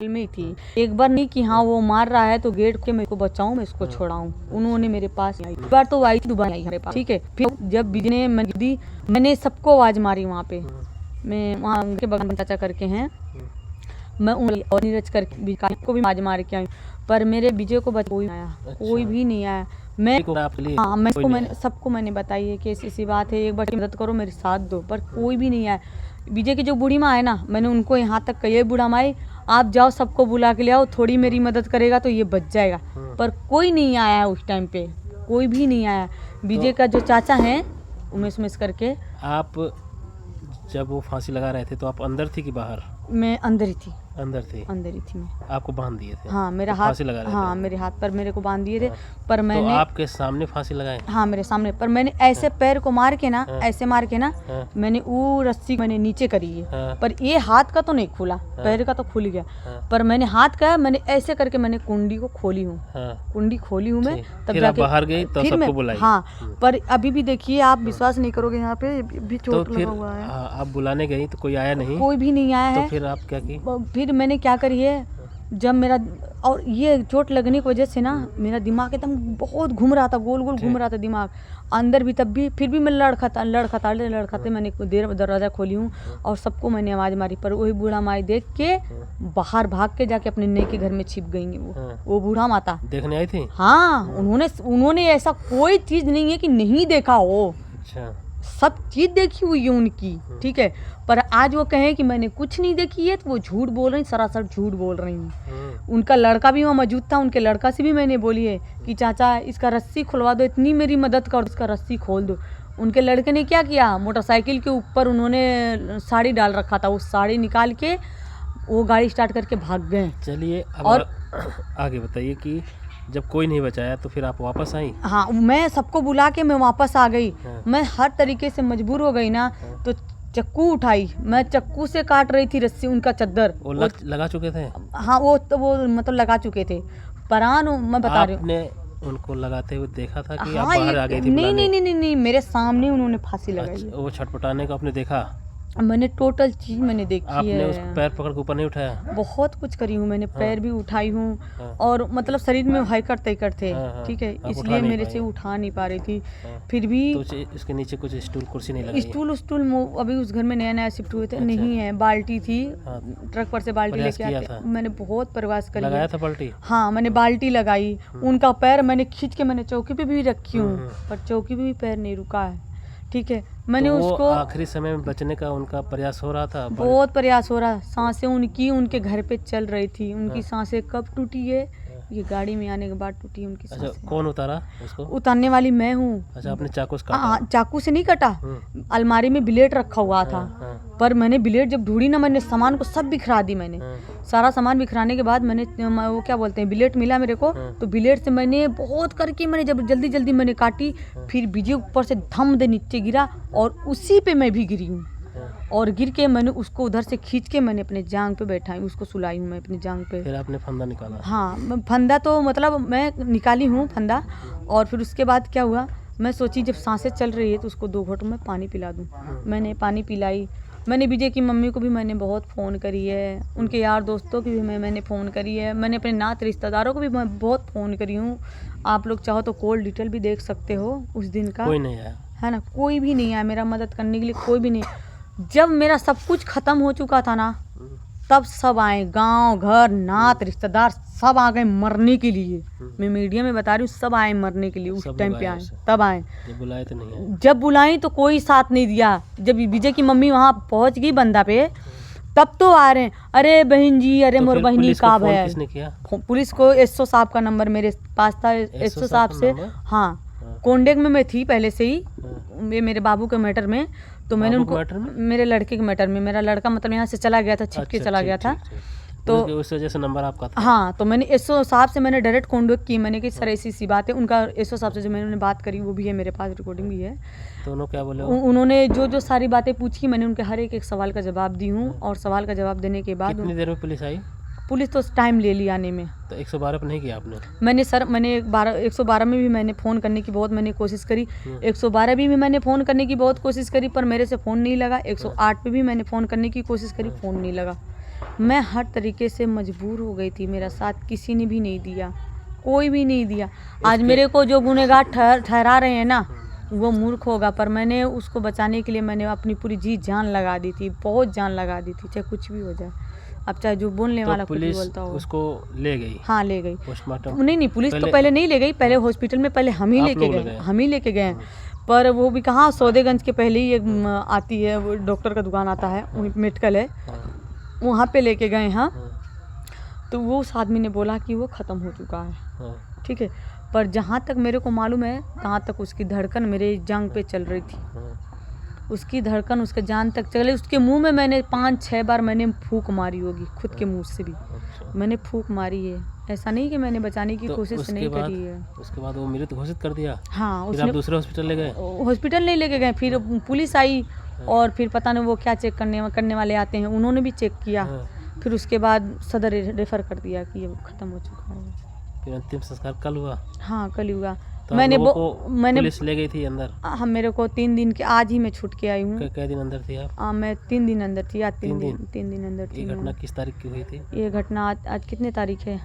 में ही थी। एक बार नहीं कि हाँ वो मार रहा है तो गेट के मेरे को बचाऊं, मैं इसको छोड़ाऊं। उन्होंने मेरे पास आई, एक बार तो आई थी, दुबई आई मेरे पास, ठीक है। फिर जब बीजी ने मैंने सबको आवाज मारी वहाँ पे। मैं वहाँ उनके बगल में चाचा करके हैं, मैं और नीरज करके को भी आवाज मार के आई, पर मेरे विजय को कोई नहीं आया। कोई भी नहीं आया। मैंने सबको मैंने बताई है कि ऐसी बात है, एक बार मदद करो, मेरे साथ दो, पर कोई भी नहीं आया। विजय की जो बूढ़ी माँ है ना, मैंने उनको यहाँ तक कही, बूढ़ा माई आप जाओ सबको बुला के ले आओ, थोड़ी मेरी मदद करेगा तो ये बच जाएगा। पर कोई नहीं आया उस टाइम पे, कोई भी नहीं आया। विजय का जो चाचा है उमेश करके। आप जब वो फांसी लगा रहे थे तो आप अंदर थी कि बाहर? मैं अंदर ही थी। अंदर थी मैं। आपको बांध दिए थे? हाँ, मेरा तो हाथ फांसी लगा रहे थे? मेरे हाथ पर मेरे को बांध दिए थे। पर तो मैंने आपके सामने फांसी लगाए? हाँ, मेरे सामने। पर मैंने ऐसे पैर को मार के ना, ऐसे मार के ना, मैंने वो रस्सी मैंने नीचे करी है। पर ये हाथ का तो नहीं खुला, पैर का तो खुल गया। पर मैंने हाथ का मैंने ऐसे करके मैंने कुंडी को खोली हूँ। कुंडी खोली हूँ मैं, तब जाके बाहर गई तो सबको बुलाई। हाँ, पर अभी भी देखिए, आप विश्वास नहीं करोगे, यहाँ पे भी चोट लगा हुआ है। आप बुलाने गई तो कोई आया नहीं? कोई भी नहीं आया है। तो फिर आप क्या की? फिर मैंने क्या करी है, जब मेरा और ये चोट लगने की वजह से ना मेरा दिमाग एकदम बहुत घूम रहा था, गोल गोल घूम रहा था दिमाग अंदर भी। तब भी फिर भी मैं लड़खड़ाते मैंने देर दरवाज़ा खोली हूँ और सबको मैंने आवाज़ मारी। पर वही बूढ़ा माई देख के बाहर भाग के जाके अपने नई के घर में छिप गई। वो बूढ़ा माता देखने आई थी? हाँ, उन्होंने ऐसा कोई चीज़ नहीं है कि नहीं देखा हो। अच्छा, सब चीज देखी हुई है उनकी, ठीक है। पर आज वो कहे कि मैंने कुछ नहीं देखी है तो वो झूठ बोल रही, सरासर झूठ बोल रही हैं। उनका लड़का भी वहाँ मौजूद था, उनके लड़का से भी मैंने बोली है कि चाचा इसका रस्सी खुलवा दो, इतनी मेरी मदद कर, इसका रस्सी खोल दो। उनके लड़के ने क्या किया, मोटरसाइकिल के ऊपर उन्होंने साड़ी डाल रखा था, वो साड़ी निकाल के वो गाड़ी स्टार्ट करके भाग गए। चलिए और आगे बताइए कि जब कोई नहीं बचाया तो फिर आप वापस आई? हाँ, मैं सबको बुला के मैं वापस आ गई। मैं हर तरीके से मजबूर हो गई ना, तो चक्कू उठाई, मैं चक्कू से काट रही थी रस्सी, उनका चद्दर। वो लगा चुके थे? हाँ, वो मतलब लगा चुके थे। परान मैं बता रही हूँ। आपने उनको लगाते हुए देखा था कि आप बाहर आ गई थी? नहीं, मेरे सामने उन्होंने फांसी लगाई। अच्छा, वो छटपटाने को आपने देखा? मैंने टोटल चीज मैंने देखी है। आपने उसको पैर पकड़ के ऊपर नहीं उठाया? बहुत कुछ करी हूँ मैंने, पैर भी उठाई हूँ और मतलब शरीर में हाइकर तैकर थे, ठीक है, इसलिए मेरे से उठा नहीं पा रही थी। फिर भी तो इसके नीचे कुछ स्टूल कुर्सी नहीं लगी? स्टूल अभी उस घर में नया शिफ्ट हुए थे। नहीं है, बाल्टी थी, ट्रक पर से बाल्टी लेके आते। मैंने बहुत प्रयास कर लगाया था बाल्टी? हाँ, मैंने बाल्टी लगाई। उनका पैर मैंने खींच के मैंने चौकी पे भी रखी हूँ, पर चौकी पे भी पैर नहीं रुका है, ठीक है। मैंने तो उसको आखिरी समय में बचने का उनका प्रयास हो रहा था? बहुत प्रयास हो रहा। सांसें उनके घर पे चल रही थी। उनकी सांसें कब टूटी है, ये गाड़ी में आने के बाद टूटी है उनकी सांसें। अच्छा, कौन उतारा उसको? उतारने वाली मैं हूँ। अच्छा, आपने चाकू से काटा? हाँ, चाकू से नहीं कटा, अलमारी में ब्लेड रखा हुआ था। पर मैंने ब्लेड जब ढूंढी ना, मैंने सामान को सब बिखरा दी। मैंने सारा सामान बिखराने के बाद मैंने वो क्या बोलते हैं, ब्लेड मिला मेरे को, तो ब्लेड से मैंने बहुत करके मैंने जब जल्दी मैंने काटी। फिर विजय ऊपर से धम दे नीचे गिरा और उसी पे मैं भी गिरी हूँ। और गिर के मैंने उसको उधर से खींच के मैंने अपने जांग पे बैठाई, उसको सुलाई हूँ मैं अपनी जांग पे। फिर आपने फंदा निकाला? हाँ, फंदा तो मतलब मैं निकाली हूँ फंदा। और फिर उसके बाद क्या हुआ, मैं सोची जब सांसें चल रही है तो उसको 2 घोट में पानी पिला दूँ। मैंने पानी पिलाई। मैंने विजय की मम्मी को भी मैंने बहुत फ़ोन करी है, उनके यार दोस्तों की भी मैंने फ़ोन करी है, मैंने अपने नात रिश्तेदारों को भी मैं बहुत फ़ोन करी हूँ। आप लोग चाहो तो कॉल डिटेल भी देख सकते हो उस दिन का। कोई नहीं आया है ना, कोई भी नहीं आया मेरा मदद करने के लिए, कोई भी नहीं। जब मेरा सब कुछ खत्म हो चुका था ना, तब सब आए, गांव घर नात रिश्तेदार सब आ गए मरने के लिए। मैं मीडिया में बता रही हूँ, सब आए मरने के लिए। उस टाइम पे आए, तब आए। जब बुलाए तो नहीं आए? जब बुलाई तो कोई साथ नहीं दिया। जब विजय की मम्मी वहाँ पहुँच गई बंदा पे, तब तो आ रहे हैं, अरे बहन जी, अरे मोर बहनी का है। किसने किया? पुलिस को एसओ साहब का नंबर मेरे पास था। एसओ साहब से, हाँ, कॉन्टेक्ट में मैं थी पहले से ही, ये मेरे बाबू के मैटर में। तो मैंने उनको, मेरे लड़के के मैटर में, मेरा लड़का मतलब यहाँ से चला गया था, छिपके चला गया था, तो उस वजह से नंबर आपका था? हाँ, तो मैंने एसओ साहब से मैंने डायरेक्ट कॉन्टेक्ट की। मैंने कि सर ऐसी बात है। उनका एसओ साहब से जो मैंने बात करी वो भी है मेरे पास, रिकॉर्डिंग भी है। तो उन्होंने क्या बोले? उन्होंने जो सारी बातें पूछी, मैंने उनके हर एक सवाल का जवाब दी हूँ। और सवाल का जवाब देने के बाद कितनी देर में पुलिस आई? पुलिस तो टाइम ले लिया आने में। तो 112 पर नहीं किया आपने? मैंने 112 में भी मैंने फ़ोन करने की बहुत मैंने कोशिश करी। 112 भी मैंने फ़ोन करने की बहुत कोशिश करी, पर मेरे से फ़ोन नहीं लगा। 108 पे भी मैंने फ़ोन करने की कोशिश करी, फ़ोन नहीं लगा। मैं हर तरीके से मजबूर हो गई थी, मेरा साथ किसी ने भी नहीं दिया, कोई भी नहीं दिया। आज मेरे को जो गुनहगार ठहरा रहे हैं ना, वो मूर्ख होगा, पर मैंने उसको बचाने के लिए मैंने अपनी पूरी जी जान लगा दी थी, बहुत जान लगा दी थी, चाहे कुछ भी हो जाए। अब चाहे जो बोलने वाला कुछ भी बोलता हो। उसको ले गई? हाँ ले गई। पोस्टमार्टम? नहीं, पुलिस तो पहले नहीं ले गई, पहले हॉस्पिटल में पहले हम ही लेके गए। पर वो भी कहाँ, सौदेगंज के पहले ही एक आती है, वो डॉक्टर का दुकान आता है, वहीं मेडिकल है, वहाँ पे लेके गए। हाँ, तो वो उस आदमी ने बोला कि वो ख़त्म हो चुका है, ठीक है। पर जहाँ तक मेरे को मालूम है, तहाँ तक उसकी धड़कन मेरे जांग पे चल रही थी, उसकी धड़कन उसके जान तक चले। उसके मुंह में मैंने 5-6 बार मैंने फूंक मारी होगी, खुद के मुंह से भी मैंने फूंक मारी है। ऐसा नहीं कि मैंने बचाने की कोशिश नहीं करी है। उसके बाद वो मृत घोषित कर दिया? हाँ, उसने। फिर आप दूसरे हॉस्पिटल ले गए? हॉस्पिटल नहीं लेके गए, फिर पुलिस आई और फिर पता नहीं वो क्या चेक करने वाले आते हैं, उन्होंने भी चेक किया। फिर उसके बाद सदर रेफर कर दिया कि ये ख़त्म हो चुका है। फिर अंतिम संस्कार कल हुआ? हाँ, कल हुआ। तो मैंने पुलिस ले गई थी अंदर? हाँ, मेरे को 3 दिन के, आज ही मैं छूट के आई हूँ। क्या दिन अंदर थी आप? मैं 3 दिन अंदर थी, आज 3 दिन अंदर थी। ये घटना किस तारीख की हुई थी? ये घटना आज कितने तारीख है?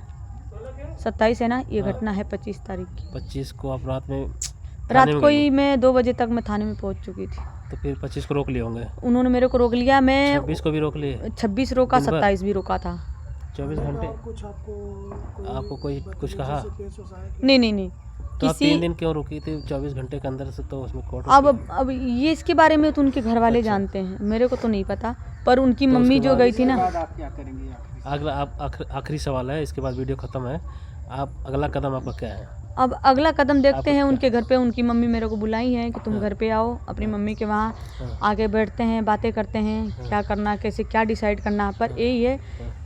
27 है ना। ये घटना है 25 तारीख की। 25 को आप रात को ही मैं 2 बजे तक मैं थाने में पहुँच चुकी थी। तो फिर 25 को रोक लिए होंगे? उन्होंने मेरे को रोक लिया। मैं 26 को भी रोक लिए? 26 रोका, 27 भी रोका था। 24 घंटे? आपको कोई कुछ कहा? नहीं। तो आप 3 दिन क्यों रुकी थी 24 घंटे के अंदर से? तो उसमें कोर्ट अब ये इसके बारे में तो उनके घर वाले जानते हैं, मेरे को तो नहीं पता। पर उनकी मम्मी जो गई थी ना। अगला आखिरी सवाल है, इसके बाद वीडियो ख़त्म है। आप अगला कदम आपका क्या है? अब अगला कदम देखते हैं उनके घर पे। उनकी मम्मी मेरे को बुलाई है कि तुम घर पे आओ, अपनी मम्मी के वहाँ आगे बैठते हैं, बातें करते हैं, क्या करना, कैसे क्या डिसाइड करना है। पर यही है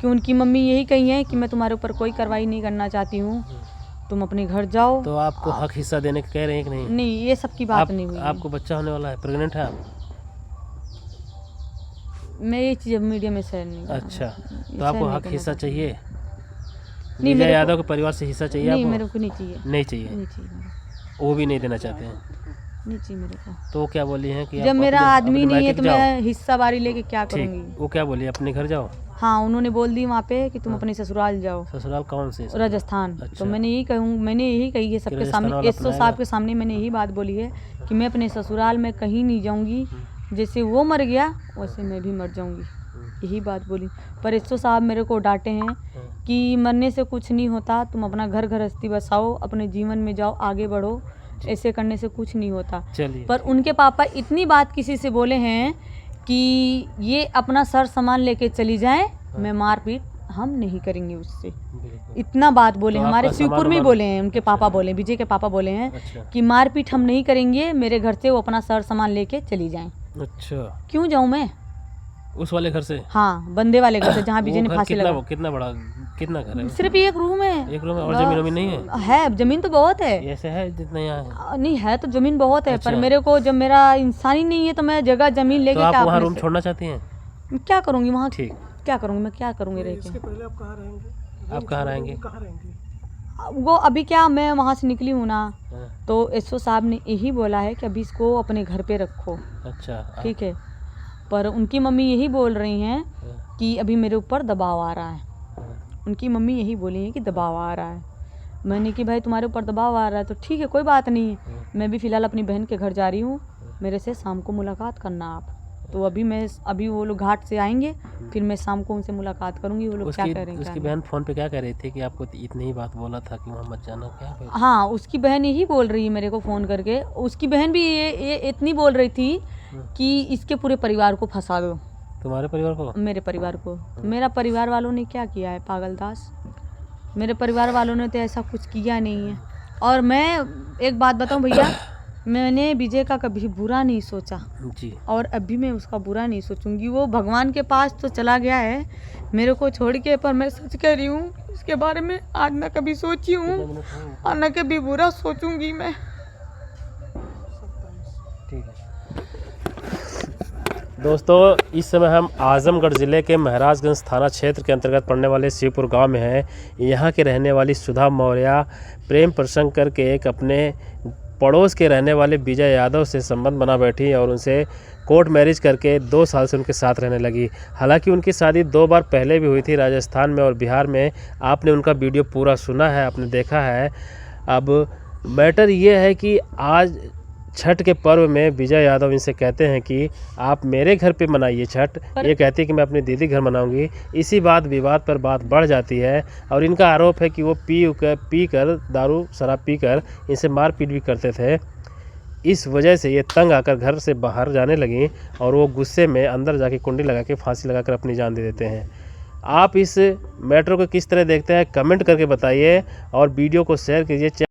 कि उनकी मम्मी यही कही है कि मैं तुम्हारे ऊपर कोई कार्रवाई नहीं करना चाहती हूँ, तुम अपने घर जाओ। तो आपको हक हिस्सा देने के कह रहे हैं कि नहीं? नहीं, ये सब की बात नहीं हुई। आपको बच्चा होने वाला है, प्रेग्नेंट है आप? मैं ये चीज़ मीडिया में शेयर नहीं। अच्छा, तो आपको हक हिस्सा चाहिए? नहीं, विजय यादव के परिवार से हिस्सा चाहिए? नहीं, मेरे को नहीं चाहिए। नहीं चाहिए? वो भी नहीं देना चाहते हैं? नहीं चाहिए मेरे को। तो वो क्या बोली हैं कि जब मेरा आदमी नहीं है तो मैं हिस्सा बारी लेके क्या करूँगी? वो क्या बोली, अपने घर जाओ? हाँ, उन्होंने बोल दी वहाँ पे कि तुम अपने ससुराल जाओ। ससुराल कौन से? राजस्थान। अच्छा। तो मैंने यही कही है सबके सामने, 100 साहब के सामने मैंने यही बात बोली है कि मैं अपने ससुराल में कहीं नहीं जाऊँगी, जैसे वो मर गया वैसे मैं भी मर जाऊँगी, यही बात बोली। पर 100 साहब मेरे को डांटे हैं कि मरने से कुछ नहीं होता, तुम अपना घर गृहस्थी बसाओ, अपने जीवन में जाओ, आगे बढ़ो, ऐसे करने से कुछ नहीं होता। पर उनके पापा इतनी बात किसी से बोले हैं कि ये अपना सर सामान लेके चली जाएं, मैं मारपीट हम नहीं करेंगे उससे, इतना बात बोले। तो हमारे शिवपुर में बोले हैं, उनके पापा बोले, विजय के पापा बोले हैं कि मारपीट हम नहीं करेंगे, मेरे घर से वो अपना सर सामान लेके चली जाएं। अच्छा, क्यों जाऊं मैं उस वाले घर से? हाँ, बंदे वाले घर से, जहाँ विजय ने फांसी लगा। कितना बड़ा, कितना घर है? सिर्फ एक रूम है। एक रूम है और जमीन नहीं है? है, जमीन तो बहुत है। ऐसे है जितना यहाँ है? नहीं है तो जमीन बहुत है। अच्छा। पर मेरे को, जब मेरा इंसान ही नहीं है तो मैं जगह जमीन लेके तो आप वहाँ रूम छोड़ना चाहती हैं? क्या करूँगी वहाँ? ठीक, क्या करूँगी मैं, क्या करूँगी रह के? इसके पहले आप कहाँ रहेंगे? आप कहाँ रहेंगे? वो अभी क्या, मैं वहाँ से निकली हूँ ना, तो एसओ साहब ने यही बोला है कि अभी इसको अपने घर पे रखो। अच्छा, ठीक है। पर उनकी मम्मी यही बोल रही हैं कि अभी मेरे ऊपर दबाव आ रहा है। उनकी मम्मी यही बोली है कि दबाव आ रहा है। मैंने कि भाई तुम्हारे ऊपर दबाव आ रहा है तो ठीक है, कोई बात नहीं है, मैं भी फ़िलहाल अपनी बहन के घर जा रही हूँ, मेरे से शाम को मुलाकात करना आप। तो अभी वो लोग घाट से आएंगे, फिर मैं शाम को उनसे मुलाकात करूँगी। वो लोग क्या कह रहे हैं? उसकी बहन फ़ोन पे क्या कह रही थी कि आपको इतनी ही बात बोला था कि वहाँ मत जाना, क्या? हाँ, उसकी बहन यही बोल रही है मेरे को फ़ोन करके। उसकी बहन भी ये इतनी बोल रही थी कि इसके पूरे परिवार को फंसा दो। तुम्हारे परिवार को? मेरे परिवार को। मेरा परिवार वालों ने क्या किया है पागलदास? मेरे परिवार वालों ने तो ऐसा कुछ किया नहीं है। और मैं एक बात बताऊं भैया, मैंने विजय का कभी बुरा नहीं सोचा जी, और अभी मैं उसका बुरा नहीं सोचूंगी। वो भगवान के पास तो चला गया है मेरे को छोड़ के, पर मैं सच कह रही हूँ, इसके बारे में आज ना कभी सोची हूँ और ना कभी बुरा सोचूंगी मैं। ठीक है दोस्तों, इस समय हम आजमगढ़ ज़िले के महाराजगंज थाना क्षेत्र के अंतर्गत पड़ने वाले शिवपुर गांव में हैं। यहाँ के रहने वाली सुधा मौर्य प्रेम प्रसंग करके एक अपने पड़ोस के रहने वाले विजय यादव से संबंध बना बैठी और उनसे कोर्ट मैरिज करके 2 साल से उनके साथ रहने लगी। हालांकि उनकी शादी 2 बार पहले भी हुई थी, राजस्थान में और बिहार में। आपने उनका वीडियो पूरा सुना है, आपने देखा है। अब मैटर ये है कि आज छठ के पर्व में विजय यादव इनसे कहते हैं कि आप मेरे घर पे मनाइए छठ। ये कहती है कि मैं अपनी दीदी घर मनाऊंगी। इसी बात विवाद पर बात बढ़ जाती है और इनका आरोप है कि वो पी कर दारू शराब पीकर इनसे मारपीट भी करते थे। इस वजह से ये तंग आकर घर से बाहर जाने लगी और वो गुस्से में अंदर जाके कुंडी लगा के फांसी लगाकर अपनी जान दे देते हैं। आप इस मैटर को किस तरह देखते हैं कमेंट करके बताइए और वीडियो को शेयर कीजिए।